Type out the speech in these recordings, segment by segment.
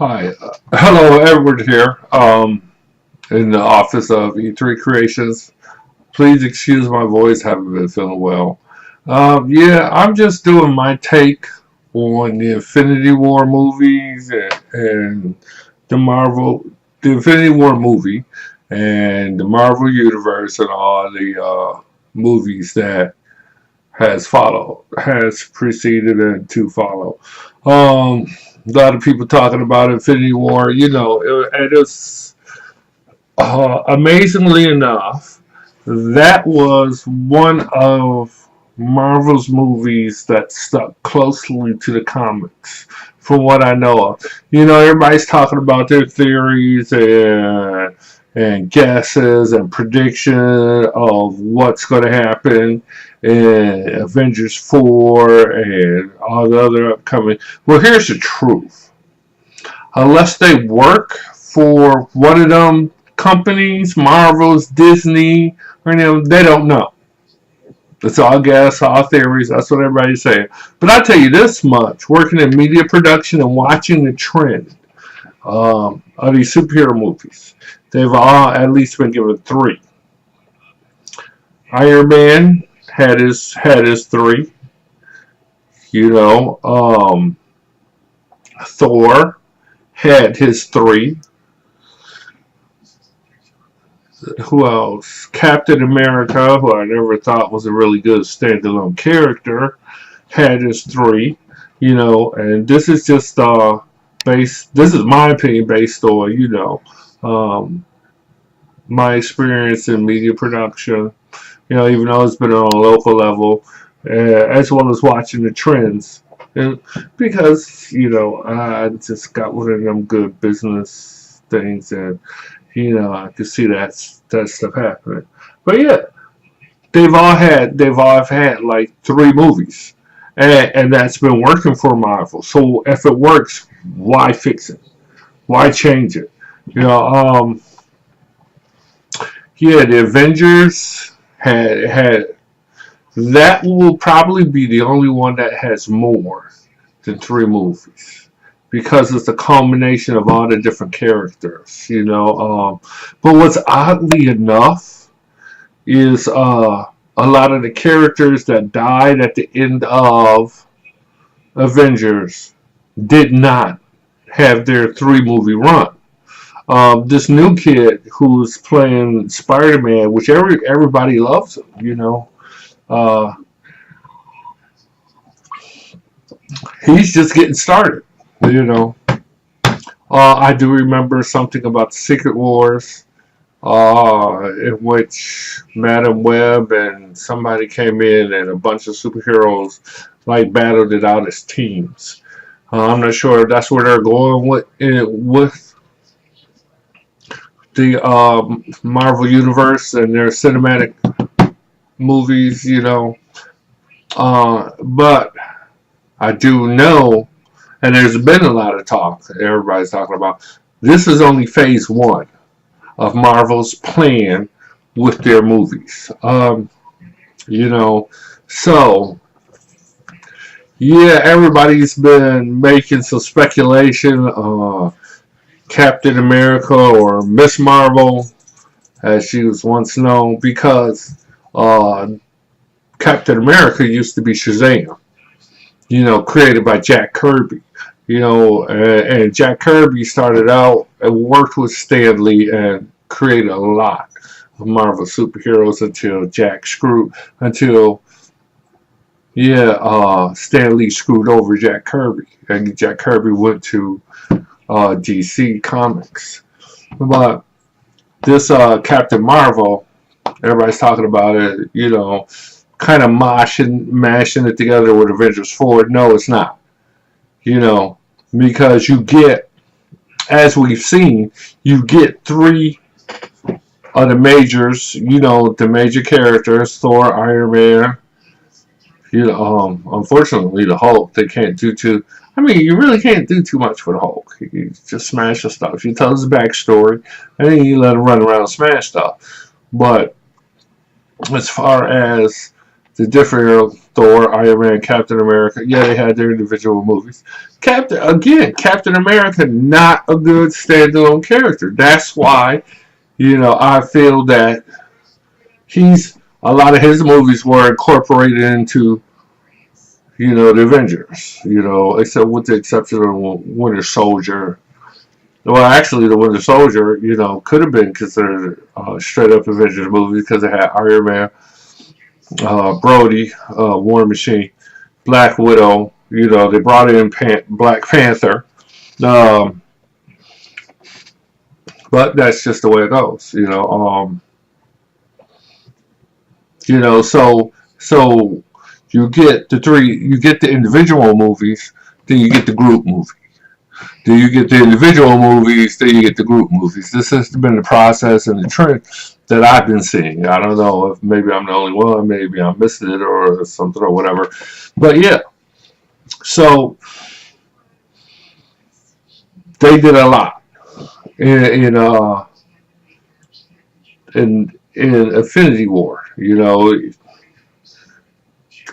Hi, hello, Edward here, in the office of E3 Creations. Please excuse my voice, haven't been feeling well. Yeah, I'm just doing my take on the Infinity War movies and the Marvel, the Infinity War movie, and the Marvel Universe, and all the movies that has preceded and to follow. A lot of people talking about Infinity War, and it's amazingly enough, that was one of Marvel's movies that stuck closely to the comics, from what I know of. Everybody's talking about their theories and guesses and prediction of what's going to happen in Avengers 4 and all the other upcoming. Well, here's the truth. Unless they work for one of them companies, Marvel's, Disney, or they don't know. It's all guess, all theories. That's what everybody's saying. But I tell you this much: working in media production and watching the trend of these superhero movies, they've all at least been given three. Iron Man had his three. You know, Thor had his three. Who else? Captain America, who I never thought was a really good standalone character, had his three. And this is just based. This is my opinion based on um, my experience in media production. Even though it's been on a local level, as well as watching the trends, and because I just got one of them good business things, and I could see that stuff happening. But yeah, they've all had like three movies, and that's been working for Marvel. So if it works, why fix it? Why change it? You know, um, yeah, the Avengers had that will probably be the only one that has more than three movies because it's a culmination of all the different characters. But what's oddly enough is a lot of the characters that died at the end of Avengers did not have their three movie run. This new kid who's playing Spider-Man, which everybody loves him. Uh, he's just getting started. You know, I do remember something about the Secret Wars, in which Madam Web and somebody came in and a bunch of superheroes like battled it out as teams. I'm not sure if that's where they're going with the Marvel Universe and their cinematic movies. But I do know, and there's been a lot of talk, everybody's talking about, this is only phase one of Marvel's plan with their movies. You know, so yeah, everybody's been making some speculation. Captain America or Miss Marvel, as she was once known, because Captain America used to be Shazam, created by Jack Kirby. And Jack Kirby started out and worked with Stan Lee and created a lot of Marvel superheroes until Stan Lee screwed over Jack Kirby, and Jack Kirby went to DC Comics. But this Captain Marvel, everybody's talking about it, kind of mashing it together with Avengers 4. No, it's not. Because you get, as we've seen, you get three of the majors, the major characters: Thor, Iron Man. Unfortunately, the Hulk, they can't do too. I mean, you really can't do too much for the Hulk. You just smash the stuff. You tell his backstory, and then you let him run around and smash stuff. But as far as the different Thor, Iron Man, Captain America. Yeah, they had their individual movies. Captain America, not a good standalone character. That's why, I feel that a lot of his movies were incorporated into, the Avengers, except with the exception of Winter Soldier. Well, actually, the Winter Soldier, could have been considered a straight up Avengers movie because it had Iron Man, Brody, War Machine, Black Widow. They brought in Black Panther. Um, but that's just the way it goes. So you get the individual movies, then you get the group movie. Then you get the individual movies, then you get the group movies. This has been the process and the trend that I've been seeing. I don't know if maybe I'm the only one, maybe I'm missing it or something or whatever. But yeah, so they did a lot in Infinity War.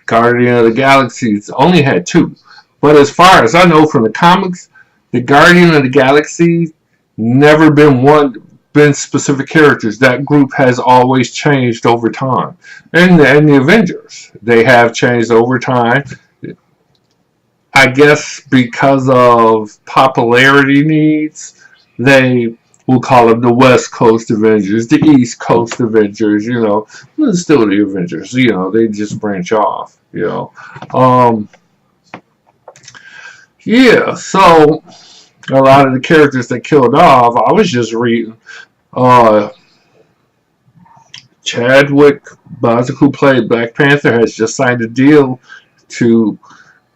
Guardian of the Galaxies only had two. But as far as I know from the comics, the Guardian of the Galaxy never been specific characters. That group has always changed over time. And the Avengers, they have changed over time. I guess because of popularity needs, they will call them the West Coast Avengers, the East Coast Avengers, but it's still the Avengers, they just branch off, Yeah, so a lot of the characters that killed off, I was just reading, Chadwick Boseman, who played Black Panther, has just signed a deal to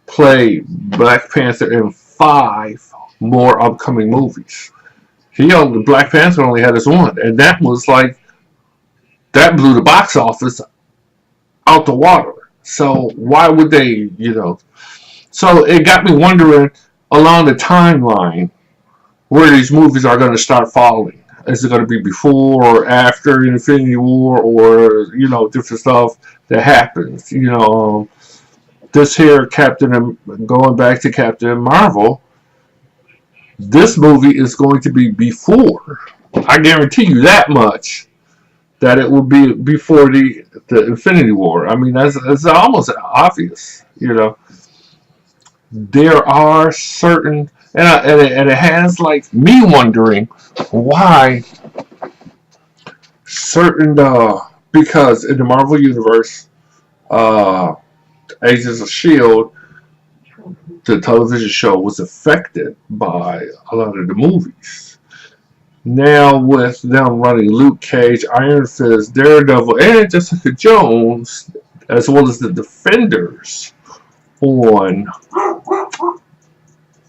play Black Panther in 5 more upcoming movies. Black Panther only had his one, and that blew the box office out the water. So why would they, So it got me wondering along the timeline where these movies are going to start falling. Is it going to be before or after Infinity War, or different stuff that happens? This here going back to Captain Marvel. This movie is going to be before. I guarantee you that much. That it will be before the Infinity War. I mean, that's almost obvious. There are certain, and it has me wondering why certain because in the Marvel universe, Agents of Shield, the television show, was affected by a lot of the movies. Now with them running Luke Cage, Iron Fist, Daredevil, and Jessica Jones, as well as the Defenders on,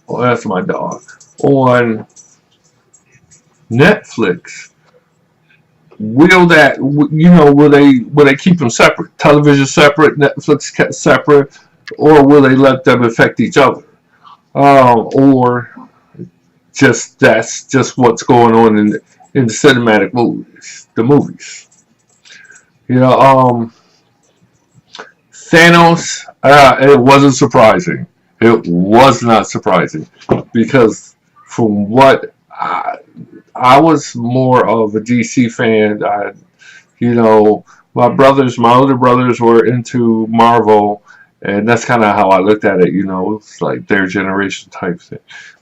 that's my dog, on Netflix, will they keep them separate? Television separate, Netflix separate, or will they let them affect each other? Or that's just what's going on in the cinematic movies, the movies. Thanos, it wasn't surprising. It was not surprising because from what I was more of a DC fan. My older brothers were into Marvel, and that's kind of how I looked at it. It's like their generation type thing.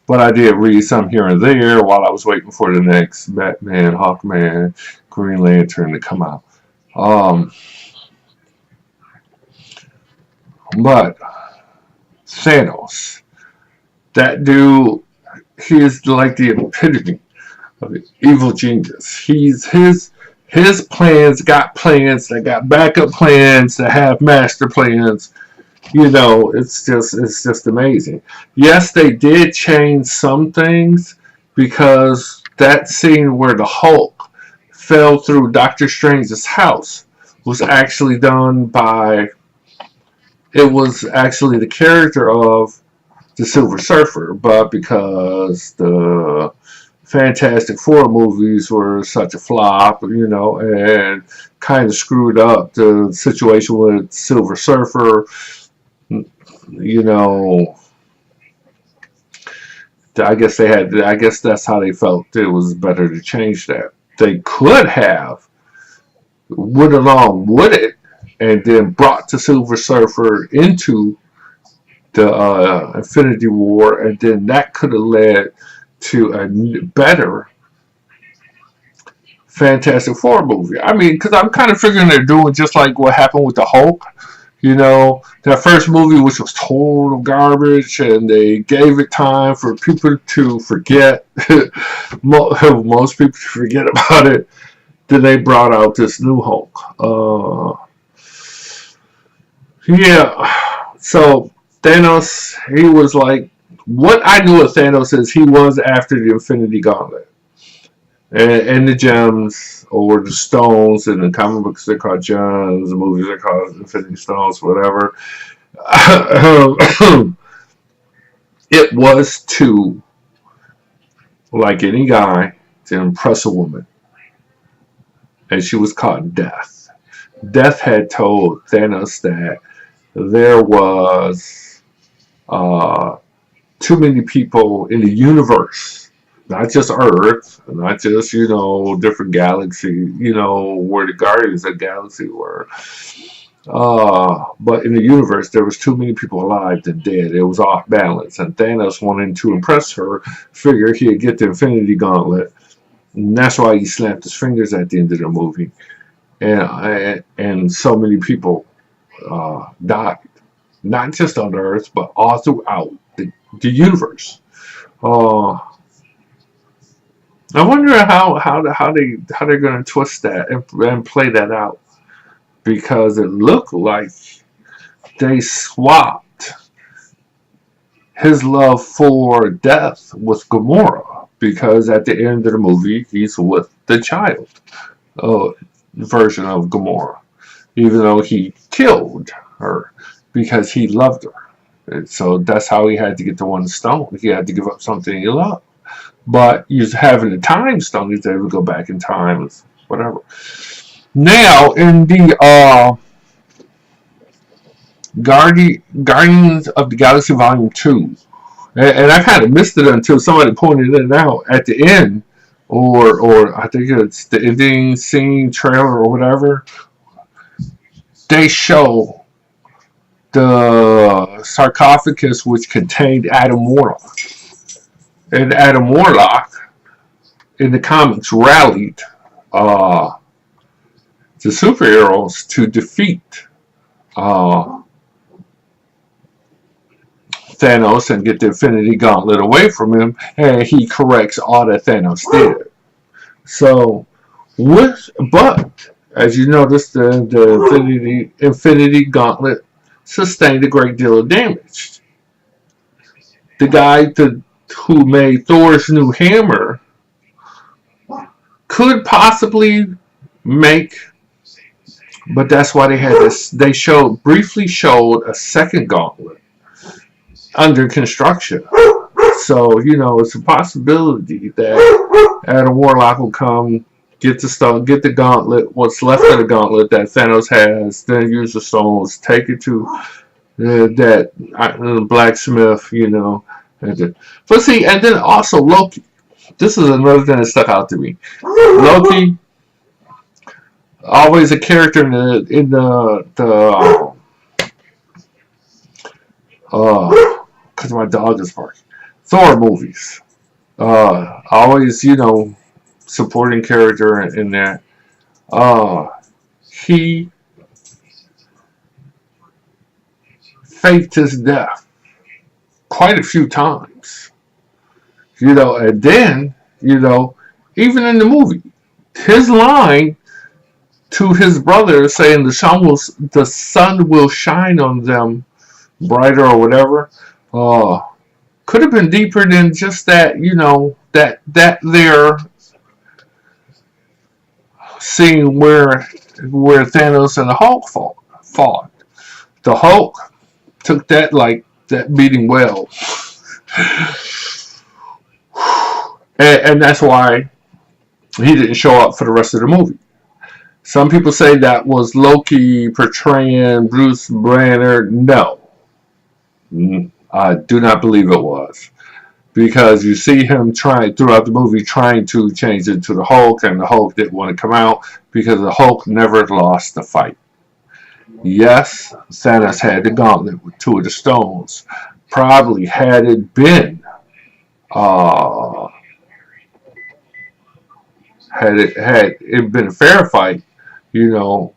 But I did read some here and there while I was waiting for the next Batman, Hawkman, Green Lantern to come out. But Thanos, that dude, he is like the epitome of the evil genius. His plans got plans that got backup plans that have master plans. It's just amazing. Yes, they did change some things because that scene where the Hulk fell through Doctor Strange's house was actually done by. It was actually the character of the Silver Surfer, but because the Fantastic Four movies were such a flop, and kind of screwed up the situation with Silver Surfer. You know, I guess they had. I guess that's how they felt. It was better to change that. They could have went along with it and then brought the Silver Surfer into the Infinity War, and then that could have led to a better Fantastic Four movie. I mean, because I'm kind of figuring they're doing just like what happened with the Hulk. That first movie, which was total garbage, and they gave it time for people to forget. Most people forget about it. Then they brought out this new Hulk. Yeah. So Thanos, he was like, what I knew of Thanos is he was after the Infinity Gauntlet. And the gems or the stones in the comic books they're called gems, the movies are called Infinity Stones, whatever. It was to, like any guy, to impress a woman. And she was called Death. Death had told Thanos that there was too many people in the universe, not just Earth, not just, different galaxy, where the Guardians of the Galaxy were. But in the universe, there was too many people alive than dead. It was off balance. And Thanos, wanting to impress her, figured he'd get the Infinity Gauntlet. And that's why he snapped his fingers at the end of the movie. And so many people died. Not just on Earth, but all throughout the universe. I wonder how they're going to twist that and play that out, because it looked like they swapped his love for Death with Gamora, because at the end of the movie he's with the child version of Gamora, even though he killed her because he loved her. And so that's how he had to get the one stone. He had to give up something he loved. But he's having a time stone, he's able to go back in time, whatever. Now, in the Guardians of the Galaxy Volume 2, and I kind of missed it until somebody pointed it out at the end, or I think it's the ending scene trailer or whatever. They show the sarcophagus which contained Adam Warlock. And Adam Warlock, in the comics, rallied the superheroes to defeat Thanos and get the Infinity Gauntlet away from him, and he corrects all that Thanos did. So, but as you notice, the Infinity Gauntlet sustained a great deal of damage. The guy who made Thor's new hammer could possibly make, but that's why they had this. They briefly showed a second gauntlet under construction. So it's a possibility that Adam Warlock will come, get the stone, get the gauntlet, what's left of the gauntlet that Thanos has, then use the stones, take it to that blacksmith, But see, and then also Loki. This is another thing that stuck out to me. Loki, always a character in the because my dog is barking. Thor movies. Always, supporting character in that. He faked his death quite a few times. And then, even in the movie, his line to his brother saying the sun will shine on them brighter or whatever, could have been deeper than just that, that there scene where Thanos and the Hulk fought. The Hulk took that beating well. and that's why he didn't show up for the rest of the movie. Some people say that was Loki portraying Bruce Banner. No, I do not believe it was, because you see him trying throughout the movie trying to change it to the Hulk, and the Hulk didn't want to come out because the Hulk never lost the fight. Yes, Thanos had the gauntlet with two of the stones. Probably had it been uh, had it been a fair fight, you know,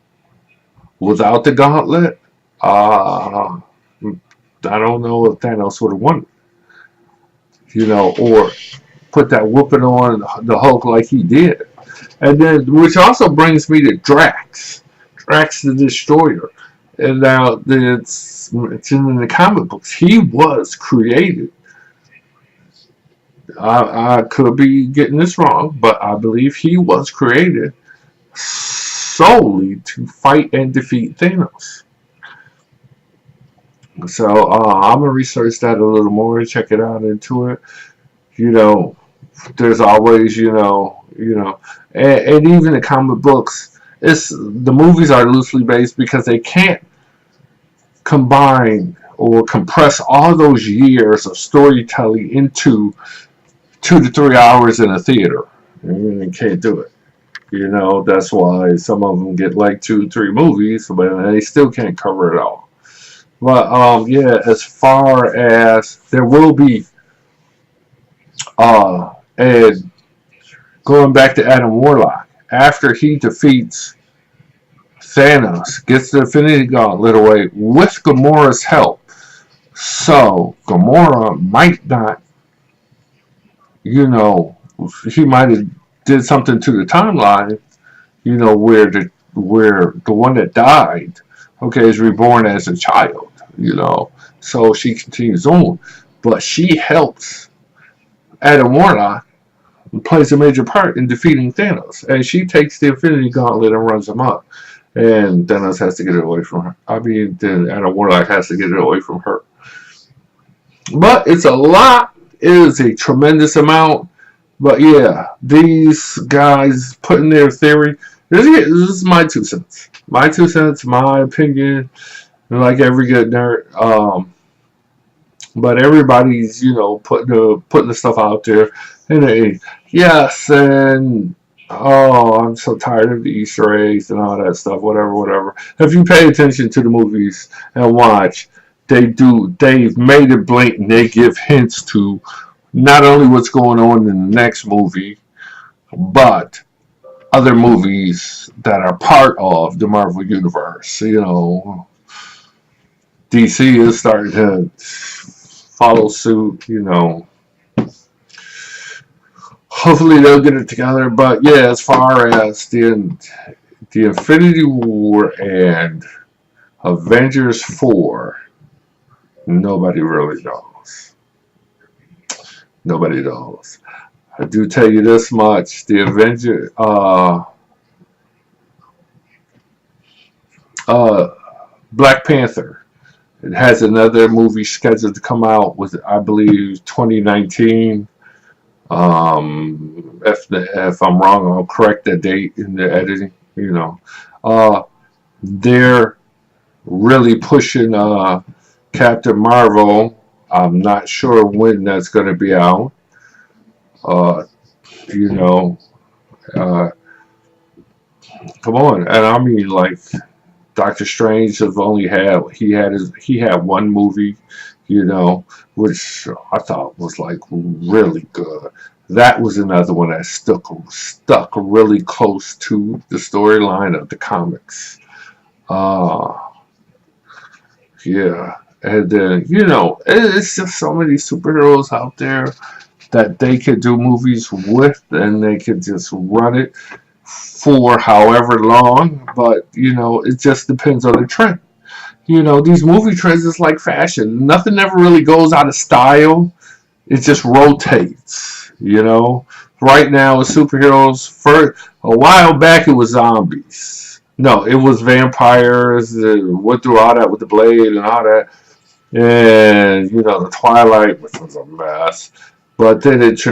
without the gauntlet, I don't know if Thanos would have won, or put that whooping on the Hulk like he did. And then, which also brings me to Drax the Destroyer. And now it's in the comic books. He was created. I could be getting this wrong, but I believe he was created solely to fight and defeat Thanos. So I'm gonna research that a little more, check it out into it. You know, there's always, and even the comic books, the movies are loosely based because they can't combine or compress all those years of storytelling into 2 to 3 hours in a theater. You can't do it. That's why some of them get like 2, 3 movies, but they still can't cover it all. But yeah, as far as there will be, and going back to Adam Warlock, after he defeats Thanos, gets the Infinity Gauntlet away with Gamora's help. So Gamora might not, he might have did something to the timeline, where the one that died, okay, is reborn as a child, so she continues on, but she helps Adam Warlock, plays a major part in defeating Thanos, and she takes the Infinity Gauntlet and runs him up, and Thanos has to get it away from her. Then Adam Warlock has to get it away from her. But it's a lot. It is a tremendous amount. But yeah, these guys putting their theory. This is my 2 cents. My 2 cents, my opinion. Like every good nerd. But everybody's, putting the stuff out there. And yes, and I'm so tired of the Easter eggs and all that stuff. Whatever. If you pay attention to the movies and watch, they've made it blatant. They give hints to not only what's going on in the next movie, but other movies that are part of the Marvel Universe. DC is starting to follow suit. Hopefully they'll get it together. But yeah, as far as the Infinity War and Avengers 4, nobody really knows. Nobody knows. I do tell you this much: the Avengers, Black Panther, it has another movie scheduled to come out with, I believe, 2019. If I'm wrong, I'll correct that date in the editing. They're really pushing Captain Marvel. I'm not sure when that's going to be out. You know, come on, and I mean, like, Doctor Strange he had one movie, which I thought was like really good. That was another one that stuck really close to the storyline of the comics. Uh, yeah, and then it's just so many superheroes out there that they could do movies with, and they could just run it for however long. But it just depends on the trend. These movie trends is like fashion. Nothing ever really goes out of style. It just rotates. Right now with superheroes, for a while back it was zombies. No, it was vampires. Went through all that with the Blade and all that, and the Twilight, which was a mess. But then it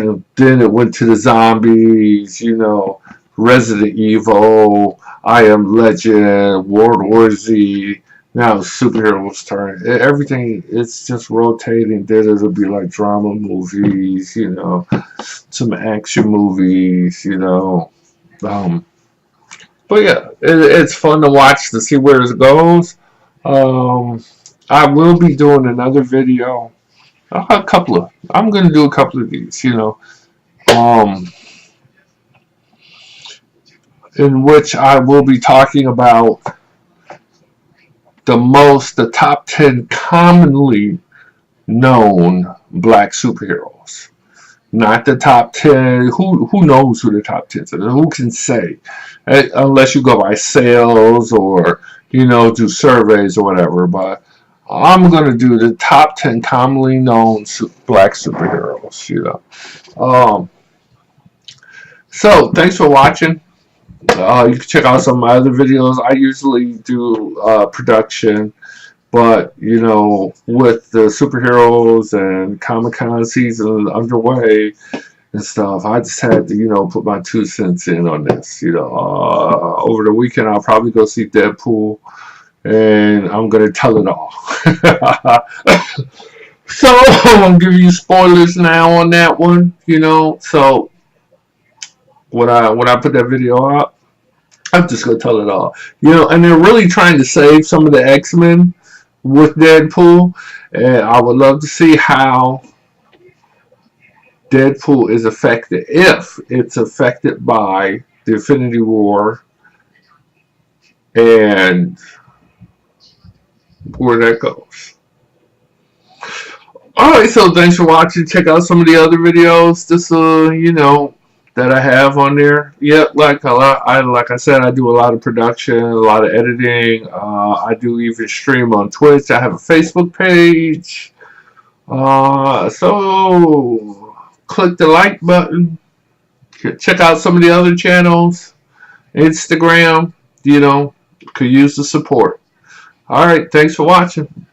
went to the zombies, you know, Resident Evil, I Am Legend, World War Z. Now superheroes turn. Everything, it's just rotating. Then it'll be like drama movies, you know, some action movies, you know. Um, but yeah, it's fun to watch to see where it goes. Um, I will be doing another video. A couple of. I'm gonna do a couple of these, you know, um, in which I will be talking about the top 10 commonly known black superheroes. Not the top 10. Who knows who the top 10 is? Who can say? Unless you go by sales or, you know, do surveys or whatever. But I'm going to do the top 10 commonly known black superheroes, you know. So, thanks for watching. You can check out some of my other videos. I usually do production, but you know, with the superheroes and Comic-Con season underway and stuff, I just had to, you know, put my 2 cents in on this. You know, over the weekend I'll probably go see Deadpool, and I'm gonna tell it all. So I'm giving you spoilers now on that one. You know, so when I put that video out, I'm just gonna tell it all. You know, and they're really trying to save some of the X-Men with Deadpool, and I would love to see how Deadpool is affected, if it's affected by the Infinity War and where that goes. Alright, so thanks for watching. Check out some of the other videos. Just you know, that I have on there. Yeah, like I said, I do a lot of production, a lot of editing. I do even stream on Twitch. I have a Facebook page. So click the like button. Check out some of the other channels. Instagram, you know, could use the support. Alright, thanks for watching.